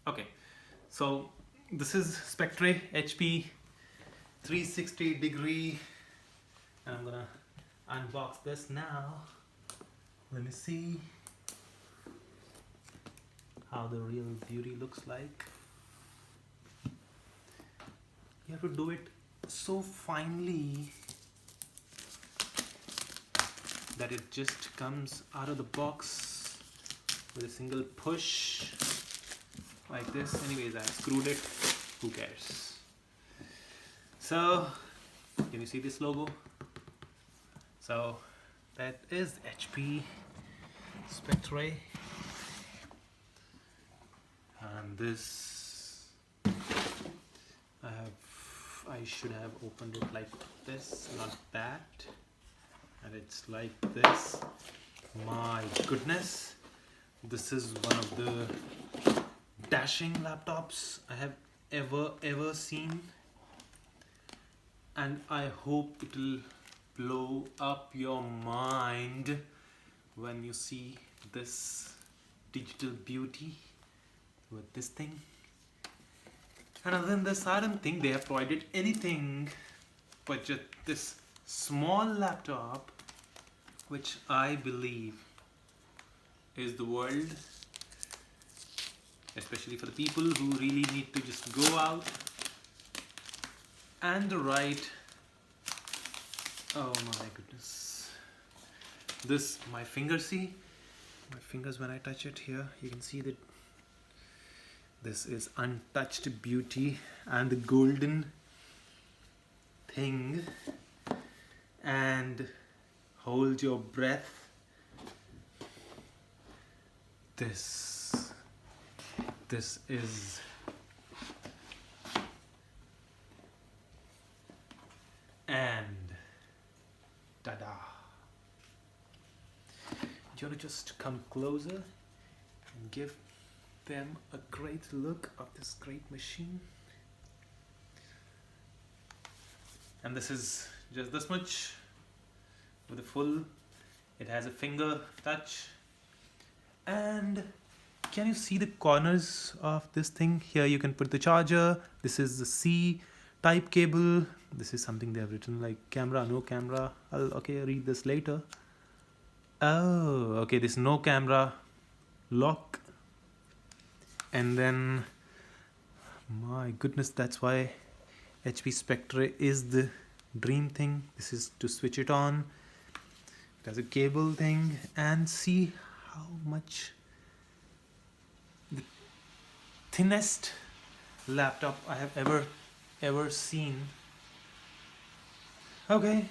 Okay, so this is Spectre HP 360 degree, and I'm gonna unbox this now. Let me see how the real beauty looks like. You have to do it so finely that it just comes out of the box with a single push like this. Anyways, I screwed it, who cares. So can you see this logo? So that is HP Spectre, and this I should have opened it like this, not that, and it's like this. My goodness, this is one of the dashing laptops I have ever seen, and I hope it will blow up your mind when you see this digital beauty with this thing. And other than this, I don't think they have provided anything but just this small laptop, which I believe is the world, especially for the people who really need to just go out and write. Oh my goodness, this, my fingers, see my fingers when I touch it here, you can see that this is untouched beauty, and the golden thing, and hold your breath. This is, and ta-da. You want to just come closer and give them a great look of this great machine. And this is just this much with a full, it has a finger touch. And can you see the corners of this thing? Here you can put the charger. This is the C type cable. This is something they have written like camera, no camera. Okay, read this later. Oh, okay, this no camera lock. And then, my goodness, that's why HP Spectre is the dream thing. This is to switch it on. It has a cable thing, and see how much the thinnest laptop I have ever seen. Okay,